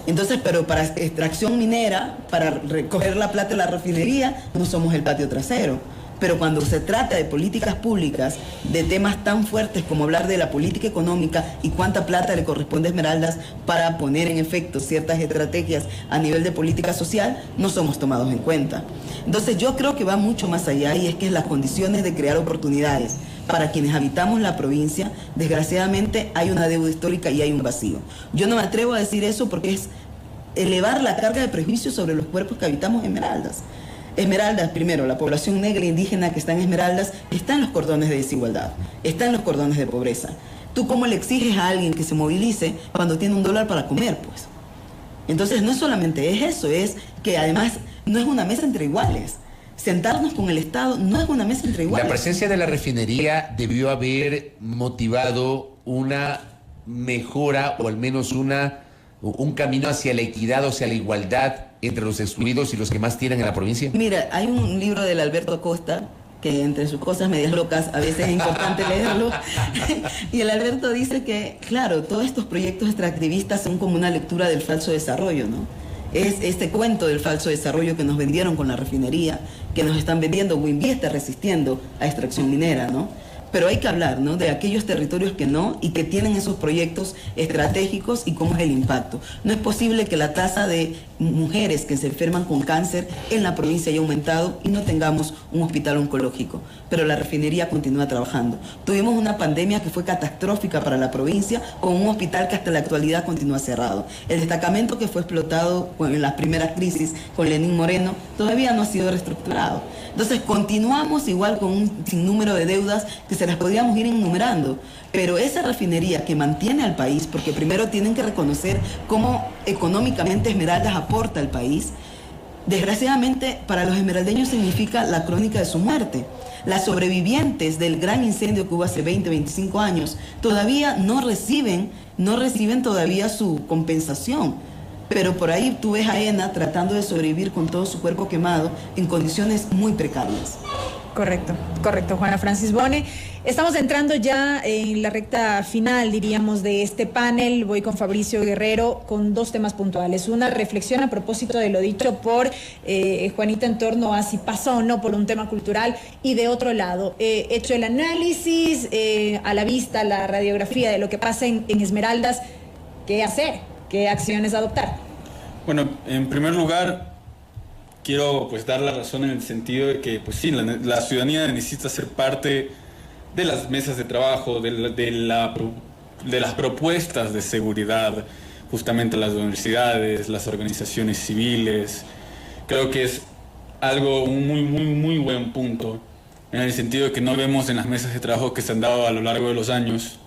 Entonces, pero para extracción minera, para recoger la plata de la refinería, no somos el patio trasero. Pero cuando se trata de políticas públicas, de temas tan fuertes como hablar de la política económica y cuánta plata le corresponde a Esmeraldas para poner en efecto ciertas estrategias a nivel de política social, no somos tomados en cuenta. Entonces yo creo que va mucho más allá, y es que las condiciones de crear oportunidades para quienes habitamos la provincia, desgraciadamente hay una deuda histórica y hay un vacío. Yo no me atrevo a decir eso porque es elevar la carga de prejuicios sobre los cuerpos que habitamos Esmeraldas. Esmeraldas, primero, la población negra e indígena que está en Esmeraldas está en los cordones de desigualdad, está en los cordones de pobreza. ¿Tú cómo le exiges a alguien que se movilice cuando tiene $1 para comer, pues? Entonces no solamente es eso, es que además no es una mesa entre iguales. Sentarnos con el Estado no es una mesa entre iguales. La presencia de la refinería debió haber motivado una mejora o al menos un camino hacia la equidad o hacia la igualdad entre los excluidos y los que más tienen en la provincia. Mira, hay un libro del Alberto Acosta que entre sus cosas medias locas a veces es importante leerlo, y el Alberto dice que, claro, todos estos proyectos extractivistas son como una lectura del falso desarrollo, ¿no? Es este cuento del falso desarrollo que nos vendieron con la refinería, que nos están vendiendo. Wimbí está resistiendo a extracción minera, ¿no? Pero hay que hablar, ¿no?, de aquellos territorios que no y que tienen esos proyectos estratégicos y cómo es el impacto. No es posible que la tasa de mujeres que se enferman con cáncer en la provincia haya aumentado y no tengamos un hospital oncológico, pero la refinería continúa trabajando. Tuvimos una pandemia que fue catastrófica para la provincia, con un hospital que hasta la actualidad continúa cerrado. El destacamento que fue explotado en las primeras crisis con Lenín Moreno todavía no ha sido reestructurado. Entonces continuamos igual con un sinnúmero de deudas que se las podríamos ir enumerando, pero esa refinería que mantiene al país, porque primero tienen que reconocer cómo económicamente Esmeraldas aporta al país, desgraciadamente para los esmeraldeños significa la crónica de su muerte. Las sobrevivientes del gran incendio que hubo hace 20, 25 años todavía no reciben todavía su compensación. Pero por ahí tú ves a ENA tratando de sobrevivir con todo su cuerpo quemado en condiciones muy precarias. Correcto, correcto, Juana Francis Bone. Estamos entrando ya en la recta final, diríamos, de este panel. Voy con Fabricio Guerrero con dos temas puntuales. Una reflexión a propósito de lo dicho por Juanita en torno a si pasa o no por un tema cultural. Y de otro lado, hecho el análisis, a la vista, la radiografía de lo que pasa en Esmeraldas, ¿qué hacer? ¿Qué acciones adoptar? Bueno, en primer lugar, quiero dar la razón en el sentido de que, pues sí, la ciudadanía necesita ser parte de las mesas de trabajo, de las propuestas de seguridad, justamente las universidades, las organizaciones civiles. Creo que es algo muy buen punto, en el sentido de que no vemos en las mesas de trabajo que se han dado a lo largo de los años,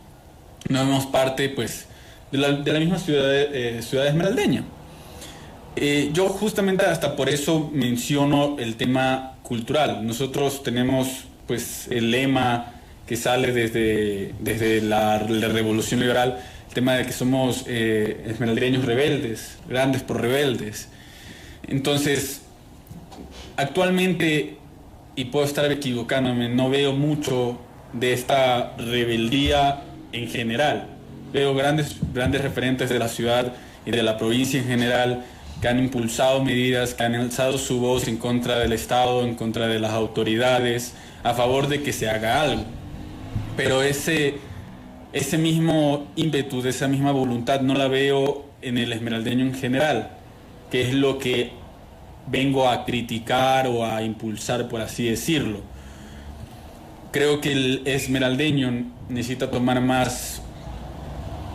no vemos parte, pues, de la misma ciudad esmeraldeña. Yo justamente hasta por eso menciono el tema cultural. Nosotros tenemos pues el lema que sale desde la Revolución Liberal, el tema de que somos esmeraldeños rebeldes, grandes por rebeldes. Entonces, actualmente, y puedo estar equivocándome, no veo mucho de esta rebeldía en general. Veo grandes referentes de la ciudad y de la provincia en general que han impulsado medidas, que han alzado su voz en contra del Estado, en contra de las autoridades, a favor de que se haga algo. Pero ese ese mismo ímpetu, esa misma voluntad no la veo en el esmeraldeño en general, que es lo que vengo a criticar o a impulsar, por así decirlo. Creo que el esmeraldeño necesita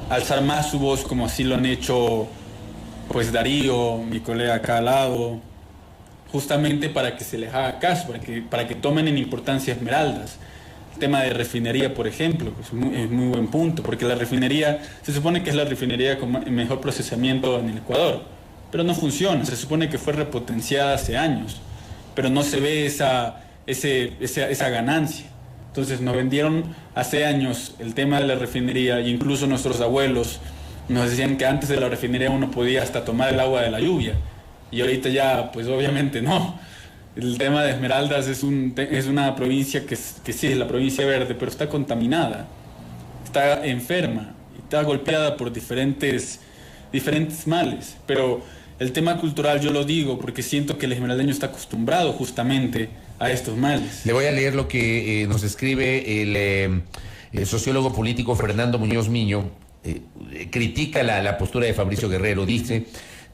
alzar más su voz, como así lo han hecho pues Darío, mi colega acá al lado, justamente para que se les haga caso, para que tomen en importancia Esmeraldas. El tema de refinería, por ejemplo, que es muy buen punto, porque la refinería, se supone que es la refinería con mejor procesamiento en el Ecuador, pero no funciona. Se supone que fue repotenciada hace años, pero no se ve esa ganancia. Entonces nos vendieron hace años el tema de la refinería, e incluso nuestros abuelos nos decían que antes de la refinería uno podía hasta tomar el agua de la lluvia, y ahorita ya pues obviamente no. El tema de Esmeraldas es una provincia que sí es la provincia verde, pero está contaminada, está enferma, está golpeada por diferentes males. Pero el tema cultural yo lo digo porque siento que el esmeraldeño está acostumbrado justamente a estos males. Le voy a leer lo que nos escribe el sociólogo político Fernando Muñoz Miño. Critica la postura de Fabricio Guerrero. Dice: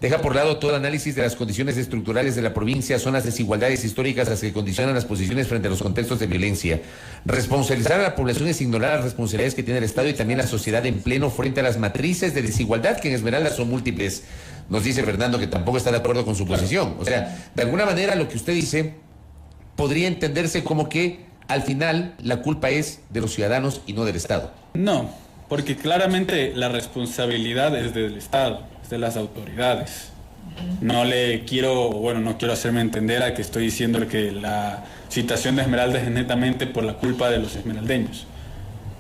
deja por lado todo análisis de las condiciones estructurales de la provincia, son las desigualdades históricas las que condicionan las posiciones frente a los contextos de violencia. Responsabilizar a la población es ignorar las responsabilidades que tiene el Estado y también la sociedad en pleno frente a las matrices de desigualdad que en Esmeraldas son múltiples. Nos dice Fernando que tampoco está de acuerdo con su posición. O sea, de alguna manera lo que usted dice podría entenderse como que al final la culpa es de los ciudadanos y no del Estado. No, porque claramente la responsabilidad es del Estado, es de las autoridades. No quiero hacerme entender a que estoy diciendo que la situación de Esmeraldas es netamente por la culpa de los esmeraldeños.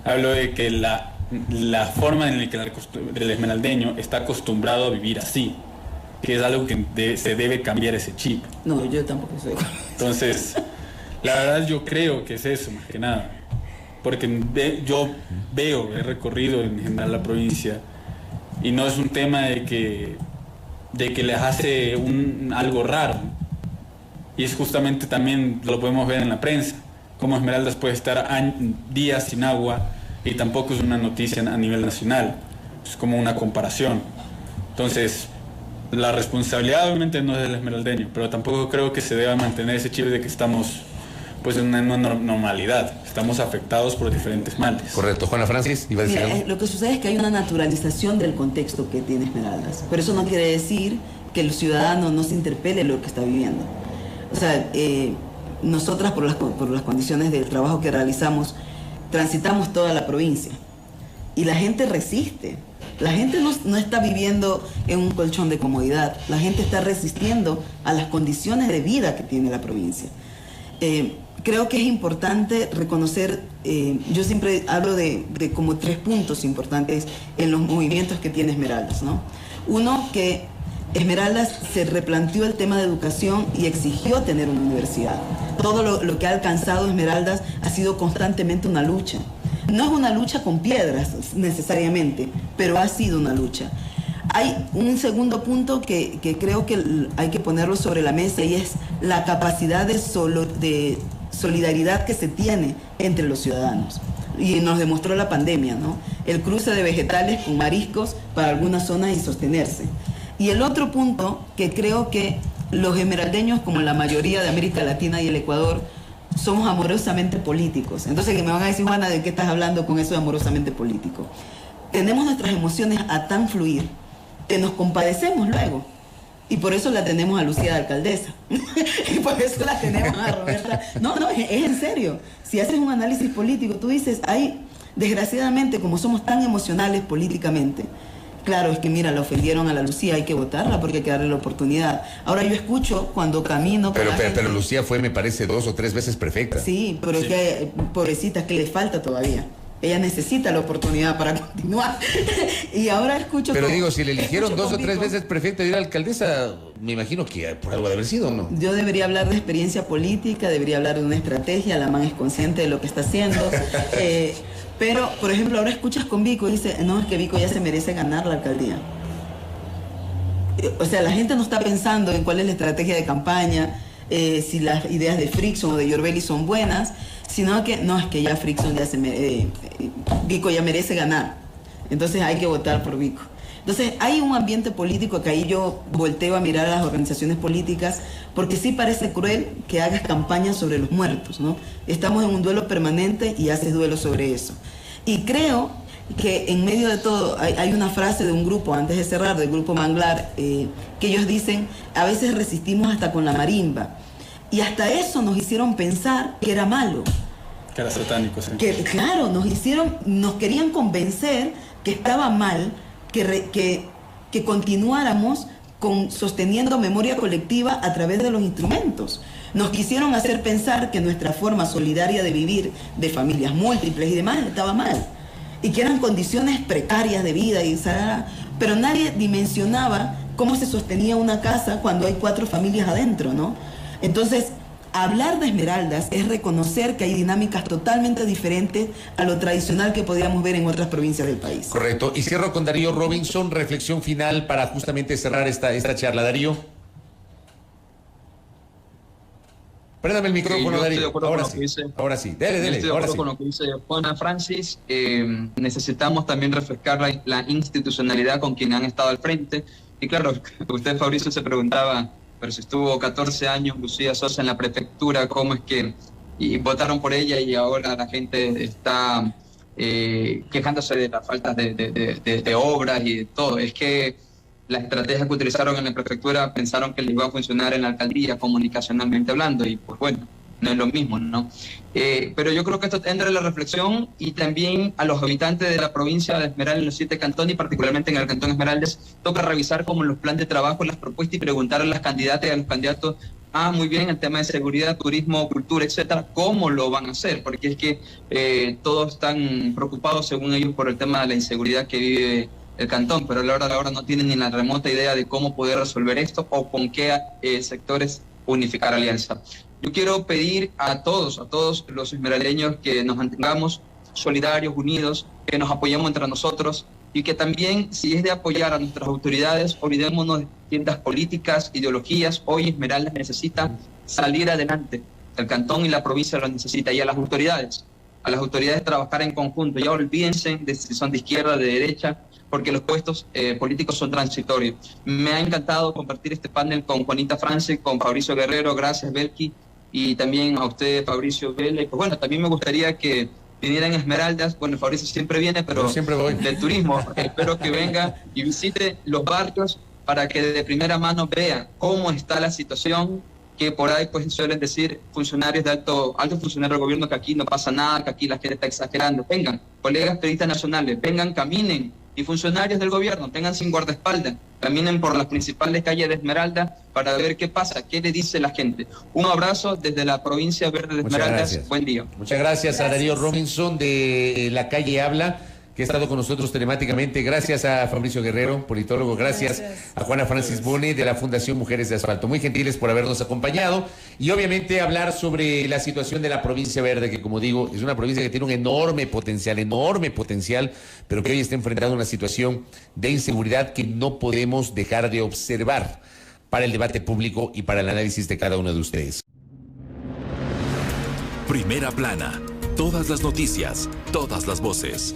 Hablo de que la forma en la que el esmeraldeño está acostumbrado a vivir así, que es algo que se debe cambiar ese chip. No, yo tampoco soy. Entonces, la verdad yo creo que es eso, más que nada. Porque yo he recorrido en general la provincia y no es un tema de que les hace algo raro. Y es justamente también, lo podemos ver en la prensa, cómo Esmeraldas puede estar días sin agua y tampoco es una noticia a nivel nacional. Es como una comparación. Entonces, la responsabilidad obviamente no es del esmeraldeño, pero tampoco creo que se deba mantener ese chip de que estamos pues en una normalidad. Estamos afectados por diferentes males. Correcto. Juana Francis, iba a decir algo. Lo que sucede es que hay una naturalización del contexto que tiene Esmeraldas. Pero eso no quiere decir que el ciudadano no se interpele lo que está viviendo. O sea, nosotras por las condiciones del trabajo que realizamos, transitamos toda la provincia. Y la gente resiste. La gente no está viviendo en un colchón de comodidad. La gente está resistiendo a las condiciones de vida que tiene la provincia. Creo que es importante reconocer, yo siempre hablo de como 3 puntos importantes en los movimientos que tiene Esmeraldas, ¿no? Uno, que Esmeraldas se replanteó el tema de educación y exigió tener una universidad. Todo lo que ha alcanzado Esmeraldas ha sido constantemente una lucha. No es una lucha con piedras necesariamente, pero ha sido una lucha. Hay un segundo punto que creo que hay que ponerlo sobre la mesa y es la capacidad de solidaridad que se tiene entre los ciudadanos. Y nos demostró la pandemia, ¿no? El cruce de vegetales con mariscos para algunas zonas y sostenerse. Y el otro punto que creo que los esmeraldeños, como la mayoría de América Latina y el Ecuador, somos amorosamente políticos. Entonces, que me van a decir, Juana, ¿de qué estás hablando con eso de amorosamente político? Tenemos nuestras emociones a tan fluir que nos compadecemos luego. Y por eso la tenemos a Lucía de alcaldesa. Y por eso la tenemos a Roberta. No, es en serio. Si haces un análisis político, tú dices, desgraciadamente, como somos tan emocionales políticamente, claro, es que mira, la ofendieron a la Lucía, hay que votarla porque hay que darle la oportunidad. Ahora yo escucho cuando camino... Pero Lucía fue, me parece, 2 o 3 veces perfecta. Sí, pero es que, pobrecita, que le falta todavía. Ella necesita la oportunidad para continuar. Y ahora escucho... Pero digo, si le eligieron 2 o 3 veces perfecta y era alcaldesa, me imagino que por algo de haber sido, ¿no? Yo debería hablar de experiencia política, debería hablar de una estrategia, la man es consciente de lo que está haciendo. Pero, por ejemplo, ahora escuchas con Vico y dice, no, es que Vico ya se merece ganar la alcaldía. O sea, la gente no está pensando en cuál es la estrategia de campaña, si las ideas de Frickson o de Yorbeli son buenas, sino que no, es que ya Frickson Vico ya merece ganar, entonces hay que votar por Vico. Entonces hay un ambiente político que ahí yo volteo a mirar a las organizaciones políticas, porque sí parece cruel que hagas campaña sobre los muertos, ¿no? Estamos en un duelo permanente y haces duelo sobre eso. Y creo que en medio de todo hay una frase de un grupo, antes de cerrar, del grupo Manglar, que ellos dicen: a veces resistimos hasta con la marimba. Y hasta eso nos hicieron pensar que era malo. Que era satánico, sí. Que, claro, nos querían convencer que estaba mal, que continuáramos sosteniendo memoria colectiva a través de los instrumentos. Nos quisieron hacer pensar que nuestra forma solidaria de vivir, de familias múltiples y demás, estaba mal. Y que eran condiciones precarias de vida, pero nadie dimensionaba cómo se sostenía una casa cuando hay 4 familias adentro, ¿no? Entonces, hablar de Esmeraldas es reconocer que hay dinámicas totalmente diferentes a lo tradicional que podíamos ver en otras provincias del país. Correcto. Y cierro con Darío Robinson, reflexión final para justamente cerrar esta charla. Darío. Préndame el micrófono, Darío. Ahora sí. Dele. Estoy de acuerdo con lo que dice Juana Francis. Necesitamos también refrescar la institucionalidad con quienes han estado al frente. Y claro, usted, Fabricio, se preguntaba, pero si estuvo 14 años Lucía Sosa en la prefectura, ¿cómo es que votaron por ella y ahora la gente está quejándose de las faltas de obras y de todo? Es que la estrategia que utilizaron en la prefectura pensaron que le iba a funcionar en la alcaldía comunicacionalmente hablando, y pues bueno, no es lo mismo, ¿no? Pero yo creo que esto entra en la reflexión, y también a los habitantes de la provincia de Esmeraldas, en los 7 cantones, y particularmente en el cantón Esmeraldas, toca revisar como los planes de trabajo, las propuestas, y preguntar a las candidatas y a los candidatos: muy bien, el tema de seguridad, turismo, cultura, etcétera, ¿cómo lo van a hacer? Porque es que todos están preocupados, según ellos, por el tema de la inseguridad que vive el cantón, pero a la hora no tienen ni la remota idea de cómo poder resolver esto o con qué sectores unificar alianza. Yo quiero pedir a todos los esmeraldeños que nos mantengamos solidarios, unidos, que nos apoyemos entre nosotros, y que también, si es de apoyar a nuestras autoridades, olvidémonos de distintas políticas, ideologías. Hoy Esmeraldas necesita salir adelante, el cantón y la provincia lo necesita, y a las autoridades trabajar en conjunto. Ya olvídense de si son de izquierda, de derecha, porque los puestos políticos son transitorios. Me ha encantado compartir este panel con Juanita Francis, con Fabricio Guerrero. Gracias, Belki, y también a usted, Fabricio Vela. Y pues bueno, también me gustaría que vinieran Esmeraldas. Bueno, Fabricio siempre viene, pero siempre voy. Del turismo. Espero que venga y visite los barrios para que de primera mano vea cómo está la situación, que por ahí pues suelen decir funcionarios de alto funcionario del gobierno que aquí no pasa nada, que aquí la gente está exagerando. Vengan, colegas periodistas nacionales, vengan, caminen, y funcionarios del gobierno, vengan sin guardaespaldas, caminen por las principales calles de Esmeralda para ver qué pasa, qué le dice la gente. Un abrazo desde la provincia verde de Esmeraldas. Buen día. Muchas gracias a Darío Robinson de La Calle Habla, que ha estado con nosotros telemáticamente. Gracias a Fabricio Guerrero, politólogo. Gracias a Juana Francis Bone de la Fundación Mujeres de Asfalto. Muy gentiles por habernos acompañado. Y obviamente hablar sobre la situación de la provincia verde, que como digo, es una provincia que tiene un enorme potencial, pero que hoy está enfrentando una situación de inseguridad que no podemos dejar de observar para el debate público y para el análisis de cada uno de ustedes. Primera Plana. Todas las noticias, todas las voces.